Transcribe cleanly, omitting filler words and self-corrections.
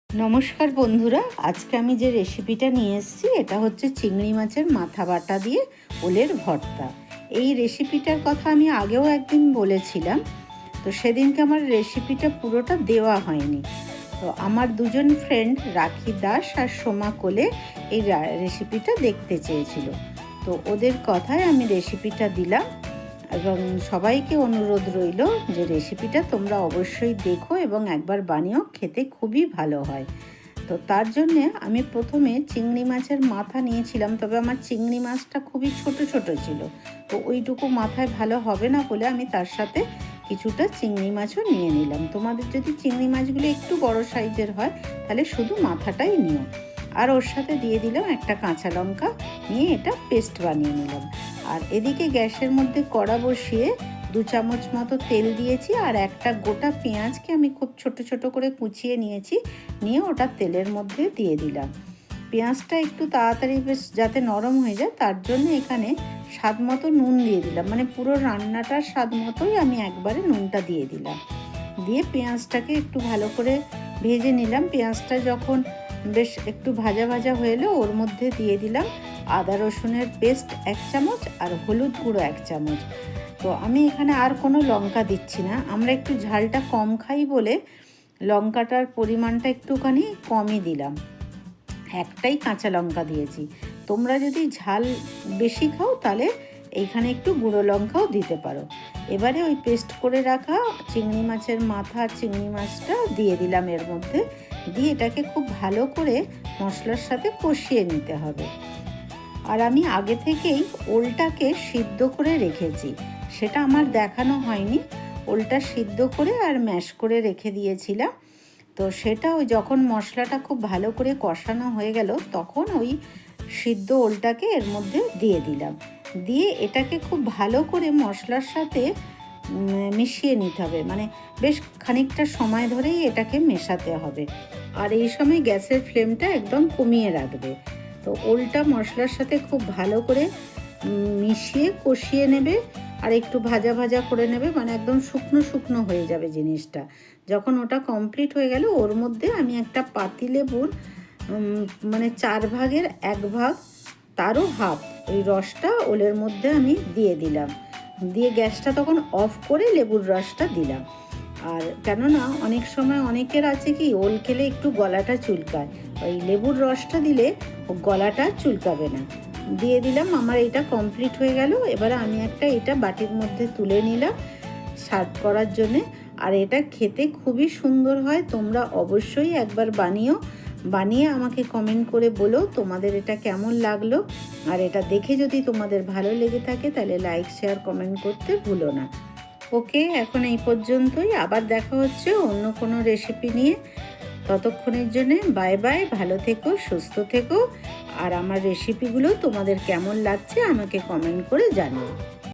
নমস্কার বন্ধুরা, আজকে আমি যে রেসিপিটা নিয়ে এসেছি এটা হচ্ছে চিংড়ি মাছের মাথা বাটা দিয়ে ওলের ভর্তা। এই রেসিপিটার কথা আমি আগেও একদিন বলেছিলাম, তো সেদিনকে আমার রেসিপিটা পুরোটা দেওয়া হয়নি। তো আমার দুজন ফ্রেন্ড রাখি দাস আর সোমা কোলে এই রেসিপিটা দেখতে চেয়েছিল, তো ওদের কথায় আমি রেসিপিটা দিলাম এবং সবাইকে অনুরোধ রইল যে রেসিপিটা তোমরা অবশ্যই দেখো এবং একবার বানিয়েও, খেতে খুবই ভালো হয়। তো তার জন্যে আমি প্রথমে চিংড়ি মাছের মাথা নিয়েছিলাম, তবে আমার চিংড়ি মাছটা খুবই ছোট ছোট ছিল, তো ওইটুকু মাথায় ভালো হবে না বলে আমি তার সাথে কিছুটা চিংড়ি মাছও নিয়ে নিলাম। তোমাদের যদি চিংড়ি মাছগুলো একটু বড় সাইজের হয় তাহলে শুধু মাথাটাই নিও। আর ওর সাথে দিয়ে দিলাম একটা কাঁচা লঙ্কা, নিয়ে এটা পেস্ট বানিয়ে নিলাম। আর এদিকে গ্যাসের মধ্যে কড়া বসিয়ে 2 চামচ মতো তেল দিয়েছি, আর একটা গোটা পেঁয়াজকে আমি খুব ছোট ছোট করে কুচিয়ে নিয়েছি, নিয়ে ওটা তেলের মধ্যে দিয়ে দিলাম। পেঁয়াজটা একটু তাড়াতাড়ি বেশ যাতে নরম হয়ে যায় তার জন্য এখানে স্বাদ মতো নুন দিয়ে দিলাম, মানে পুরো রান্নাটার স্বাদ মতোই আমি একবারে নুনটা দিয়ে দিলাম। দিয়ে পেঁয়াজটাকে একটু ভালো করে ভেজে নিলাম। পেঁয়াজটা যখন বেশ একটু ভাজা ভাজা হয়ে এলো ওর মধ্যে দিয়ে দিলাম আদা রসুনের পেস্ট 1 চামচ আর হলুদ গুঁড়ো 1 চামচ। তো আমি এখানে আর কোনো লঙ্কা দিচ্ছি না, আমরা একটু ঝালটা কম খাই বলে লঙ্কাটার পরিমাণটা একটুখানি কমই দিলাম, একটাই কাঁচা লঙ্কা দিয়েছি। তোমরা যদি ঝাল বেশি খাও তাহলে এইখানে একটু গুঁড়ো লঙ্কাও দিতে পারো। এবারে ওই পেস্ট করে রাখা চিংড়ি মাছের মাথা আর চিংড়ি মাছটা দিয়ে দিলাম এর মধ্যে, দিয়ে এটাকে খুব ভালো করে মশলার সাথে কষিয়ে নিতে হবে। আর আমি আগে থেকেই ওলটাকে সিদ্ধ করে রেখেছি, সেটা আমার দেখানো হয়নি। ওলটা সিদ্ধ করে আর ম্যাশ করে রেখে দিয়েছিলাম। তো সেটা ওই যখন মশলাটা খুব ভালো করে কষানো হয়ে গেল তখন ওই সিদ্ধ ওলটাকে এর মধ্যে দিয়ে দিলাম, দিয়ে এটাকে খুব ভালো করে মশলার সাথে মিশিয়ে নিতে হবে, মানে বেশ খানিকটা সময় ধরেই এটাকে মেশাতে হবে। আর এই সময় গ্যাসের ফ্লেমটা একদম কমিয়ে রাখবে। তো ওলটা মশলার সাথে খুব ভালো করে মিশিয়ে কষিয়ে নেবে, আর একটু ভাজা ভাজা করে নেবে, মানে একদম শুকনো শুকনো হয়ে যাবে জিনিসটা। যখন ওটা কমপ্লিট হয়ে গেল ওর মধ্যে আমি একটা পাতিলেবুর মানে 4 ভাগের 1 ভাগ, তারও হাফ ওই রসটা ওলের মধ্যে আমি দিয়ে দিলাম, দিয়ে গ্যাসটা তখন অফ করে লেবুর রসটা দিলাম। আর কেননা অনেক সময় অনেকের আছে কি ওল খেলে একটু গলাটা চুলকায়, ওই লেবুর রসটা দিলে ও গলাটা চুলকাবে না। দিয়ে দিলাম, আমার এটা কমপ্লিট হয়ে গেল। এবারে আমি একটা এটা বাটির মধ্যে তুলে নিলাম সার্ভ করার জন্যে। আর এটা খেতে খুবই সুন্দর হয়, তোমরা অবশ্যই একবার বানিয়ে আমাকে কমেন্ট করে বলো তোমাদের এটা কেমন লাগলো। আর এটা দেখে যদি তোমাদের ভালো লেগে থাকে তাহলে লাইক শেয়ার কমেন্ট করতে ভুলো না। ওকে, এখন এই পর্যন্তই, আবার দেখা হচ্ছে অন্য কোনো রেসিপি নিয়ে। ততক্ষণের জন্য বাই বাই, ভালো থেকো, সুস্থ থেকো। আর আমার রেসিপিগুলো তোমাদের কেমন লাগছে আমাকে কমেন্ট করে জানিও।